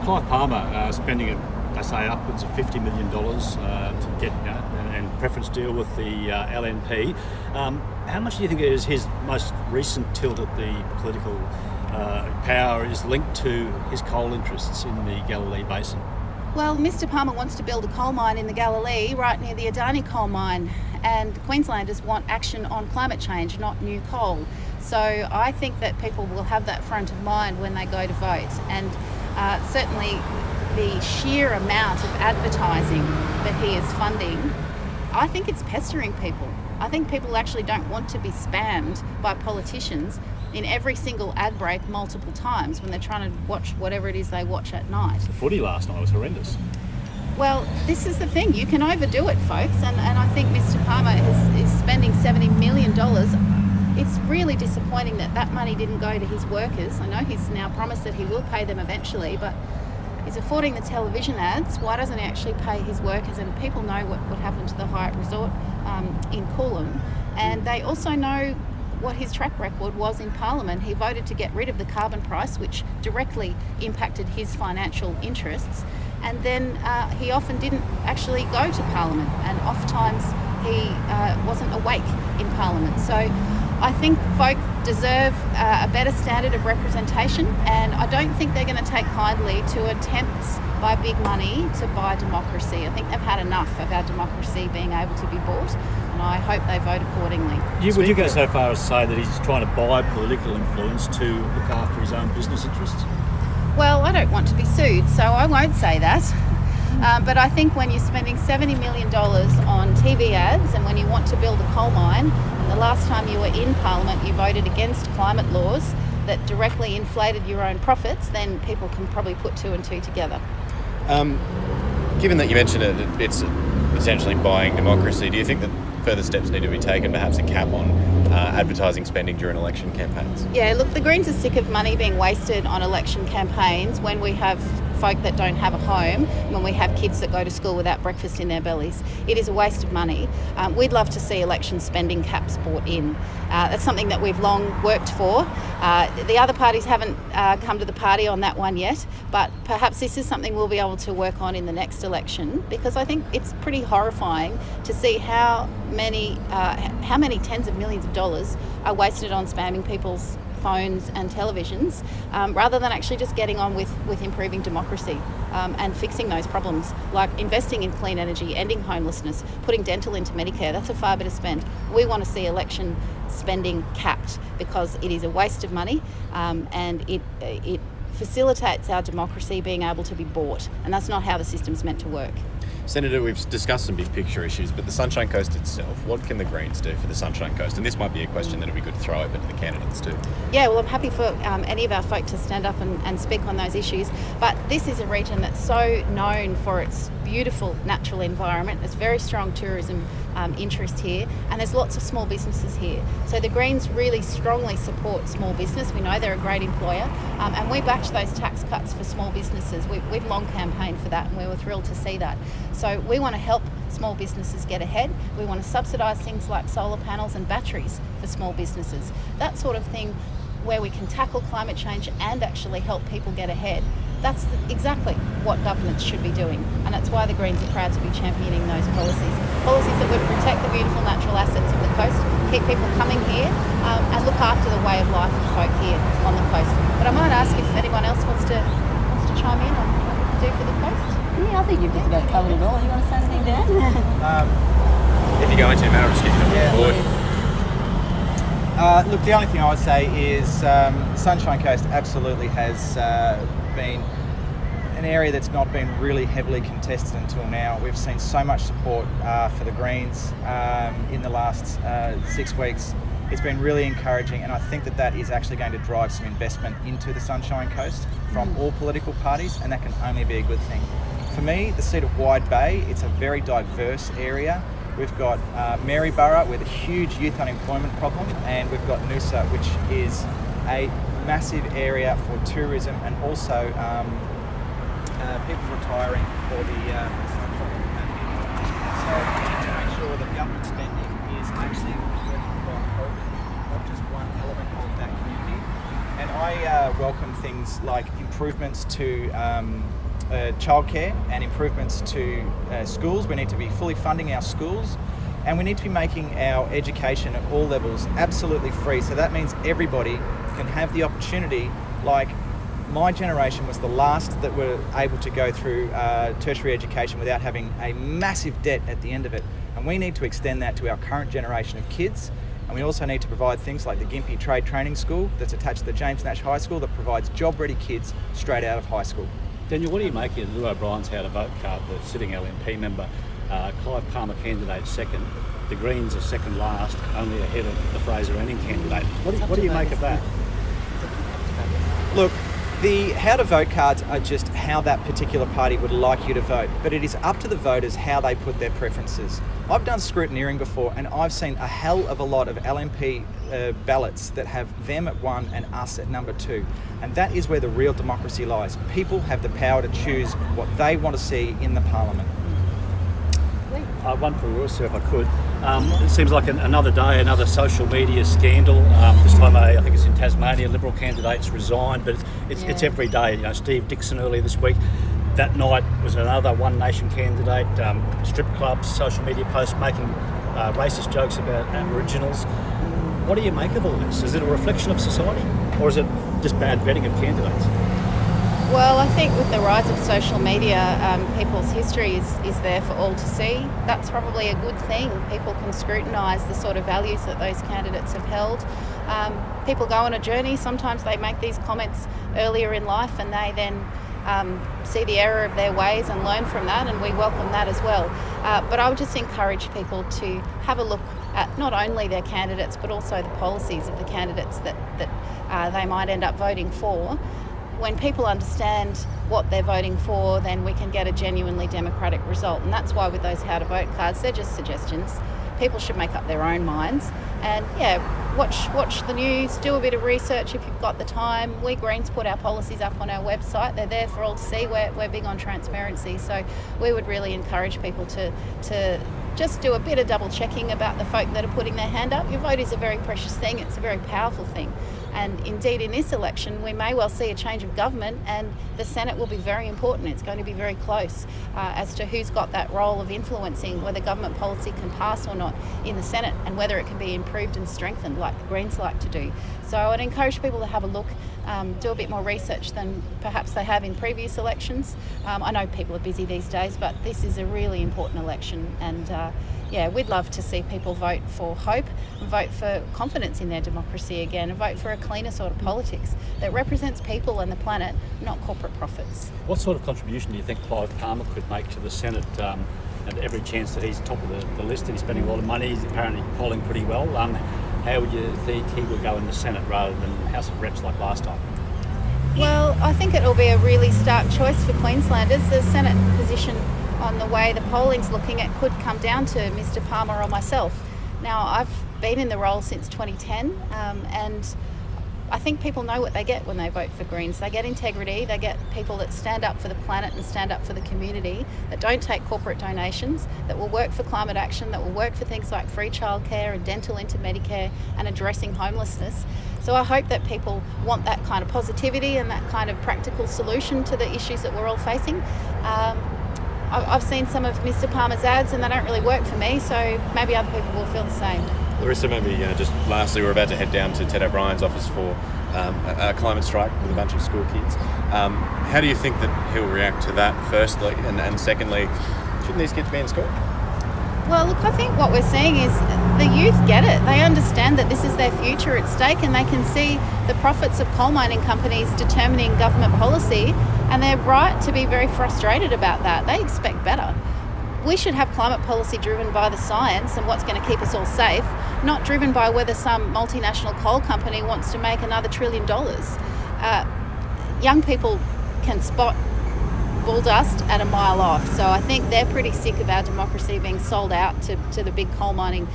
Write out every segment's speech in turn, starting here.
Clive Palmer spending, they say, upwards of $50 million to get and preference deal with the LNP. How much do you think is his most recent tilt at the political power is linked to his coal interests in the Galilee Basin? Well, Mr Palmer wants to build a coal mine in the Galilee right near the Adani coal mine, and Queenslanders want action on climate change, not new coal. So I think that people will have that front of mind when they go to vote, and certainly the sheer amount of advertising that he is funding, I think it's pestering people. I think people actually don't want to be spammed by politicians in every single ad break multiple times when they're trying to watch whatever it is they watch at night. The footy last night was horrendous. Well, this is the thing. You can overdo it, folks, and I think Mr Palmer is spending $70 million. It's really disappointing that that money didn't go to his workers. I know he's now promised that he will pay them eventually, but he's affording the television ads. Why doesn't he actually pay his workers? And people know what happened to the Hyatt Resort in Coolum, and they also know what his track record was in Parliament. He voted to get rid of the carbon price, which directly impacted his financial interests, and then he often didn't actually go to Parliament, and oftentimes he wasn't awake in Parliament. So I think folk deserve a better standard of representation, and I don't think they're going to take kindly to attempts by big money to buy democracy. I think they've had enough of our democracy being able to be bought, and I hope they vote accordingly. Would you go so far as to say that he's trying to buy political influence to look after his own business interests? Well, I don't want to be sued, so I won't say that. But I think when you're spending $70 million on TV ads, and when you want to build a coal mine, and the last time you were in Parliament you voted against climate laws that directly inflated your own profits, then people can probably put two and two together. Given that you mentioned it's essentially buying democracy, do you think that further steps need to be taken, perhaps a cap on advertising spending during election campaigns? Yeah, look, the Greens are sick of money being wasted on election campaigns when we have folk that don't have a home, when we have kids that go to school without breakfast in their bellies. It is a waste of money. We'd love to see election spending caps brought in. That's something that we've long worked for. The other parties haven't come to the party on that one yet, but perhaps this is something we'll be able to work on in the next election, because I think it's pretty horrifying to see how many tens of millions of dollars are wasted on spamming people's phones and televisions, rather than actually just getting on with improving democracy and fixing those problems, like investing in clean energy, ending homelessness, putting dental into Medicare. That's a far better spend. We want to see election spending capped, because it is a waste of money, and it facilitates our democracy being able to be bought, and that's not how the system's meant to work. Senator, we've discussed some big picture issues, but the Sunshine Coast itself, what can the Greens do for the Sunshine Coast? And this might be a question that would be good to throw open to the candidates too. Yeah, well, I'm happy for any of our folk to stand up and speak on those issues, but this is a region that's so known for its beautiful natural environment. There's very strong tourism interest here, and there's lots of small businesses here. So the Greens really strongly support small business. We know they're a great employer, and we backed those tax cuts for small businesses. We've long campaigned for that, and we were thrilled to see that. So we want to help small businesses get ahead. We want to subsidise things like solar panels and batteries for small businesses. That sort of thing, where we can tackle climate change and actually help people get ahead. That's exactly what governments should be doing, and that's why the Greens are proud to be championing those policies. Policies that would protect the beautiful natural assets of the coast, keep people coming here, and look after the way of life of folk here on the coast. But I might ask if anyone else wants to chime in on what we can do for the coast. Yeah, I think you've just about covered it all. You want to say anything, Dan? If you go into a matter of skipping forward. Look, the only thing I would say is Sunshine Coast absolutely has been an area that's not been really heavily contested until now. We've seen so much support for the Greens in the last 6 weeks. It's been really encouraging, and I think that is actually going to drive some investment into the Sunshine Coast from all political parties, and that can only be a good thing. For me, the seat of Wide Bay, it's a very diverse area. We've got Maryborough with a huge youth unemployment problem, and we've got Noosa, which is a massive area for tourism and also people retiring for the Sunshine Coast. So we need to make sure that government spending is actually working for not just one element of that community. And I welcome things like improvements to childcare and improvements to schools. We need to be fully funding our schools, and we need to be making our education at all levels absolutely free. So that means everybody can have the opportunity, like my generation was the last that were able to go through tertiary education without having a massive debt at the end of it. And we need to extend that to our current generation of kids. And we also need to provide things like the Gympie Trade Training School that's attached to the James Nash High School that provides job-ready kids straight out of high school. Daniel, what do you make of Lou O'Brien's How to Vote card, the sitting LNP member? Clive Palmer candidate second, the Greens are second last, only ahead of the Fraser Anning candidate. What do you make of that? Look, the How to Vote cards are just how that particular party would like you to vote, but it is up to the voters how they put their preferences. I've done scrutineering before, and I've seen a hell of a lot of LNP ballots that have them at 1 and us at number 2. And that is where the real democracy lies. People have the power to choose what they want to see in the parliament. One for Royce, if I could. It seems like another day, another social media scandal. This time, I think it's in Tasmania. Liberal candidates resigned, but it's every day. You know, Steve Dixon earlier this week. That night was another One Nation candidate. Strip clubs, social media posts making racist jokes about Aboriginals. What do you make of all this? Is it a reflection of society, or is it just bad vetting of candidates? Well, I think with the rise of social media, people's history is there for all to see. That's probably a good thing. People can scrutinise the sort of values that those candidates have held. People go on a journey. Sometimes they make these comments earlier in life, and they then see the error of their ways and learn from that, and we welcome that as well. But I would just encourage people to have a look at not only their candidates, but also the policies of the candidates that they might end up voting for. When people understand what they're voting for, then we can get a genuinely democratic result. And that's why with those How to Vote cards, they're just suggestions. People should make up their own minds. And watch the news, do a bit of research if you've got the time. We Greens put our policies up on our website. They're there for all to see. We're big on transparency. So we would really encourage people to just do a bit of double checking about the folk that are putting their hand up. Your vote is a very precious thing. It's a very powerful thing. And indeed, in this election, we may well see a change of government, and the Senate will be very important. It's going to be very close as to who's got that role of influencing whether government policy can pass or not in the Senate, and whether it can be improved and strengthened like the Greens like to do. So I would encourage people to have a look, do a bit more research than perhaps they have in previous elections. I know people are busy these days, but this is a really important election, and we'd love to see people vote for hope and vote for confidence in their democracy again, and vote for a cleaner sort of politics that represents people and the planet, not corporate profits. What sort of contribution do you think Clive Palmer could make to the Senate? And every chance that he's top of the list, and he's spending a lot of money, he's apparently polling pretty well. How would you think he would go in the Senate rather than House of Reps like last time? Well, I think it'll be a really stark choice for Queenslanders. The Senate position on the way the polling's looking at could come down to Mr Palmer or myself. Now, I've been in the role since 2010, and I think people know what they get when they vote for Greens. They get integrity, they get people that stand up for the planet and stand up for the community, that don't take corporate donations, that will work for climate action, that will work for things like free childcare and dental into Medicare and addressing homelessness. So I hope that people want that kind of positivity and that kind of practical solution to the issues that we're all facing. I've seen some of Mr Palmer's ads and they don't really work for me, so maybe other people will feel the same. Larissa, maybe just lastly, we're about to head down to Ted O'Brien's office for a climate strike with a bunch of school kids. How do you think that he'll react to that, firstly? And secondly, shouldn't these kids be in school? Well, look, I think what we're seeing is the youth get it. They understand that this is their future at stake, and they can see the profits of coal mining companies determining government policy, and they're right to be very frustrated about that. They expect better. We should have climate policy driven by the science and what's going to keep us all safe, not driven by whether some multinational coal company wants to make another $1 trillion. Young people can spot bull dust at a mile off, so I think they're pretty sick of our democracy being sold out to the big coal mining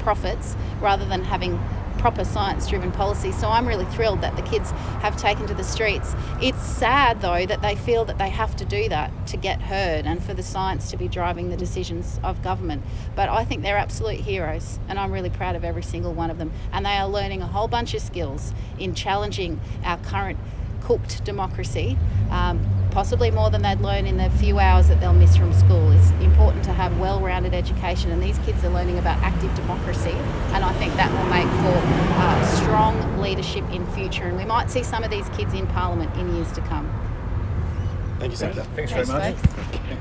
profits, rather than having proper science-driven policy. So I'm really thrilled that the kids have taken to the streets. It's sad, though, that they feel that they have to do that to get heard and for the science to be driving the decisions of government. But I think they're absolute heroes, and I'm really proud of every single one of them. And they are learning a whole bunch of skills in challenging our current cooked democracy, possibly more than they'd learn in the few hours that they'll miss from school. It's important to have well-rounded education, and these kids are learning about active democracy, and I think that will make for strong leadership in future, and we might see some of these kids in Parliament in years to come. Thank you, Senator. Thanks very much. Folks.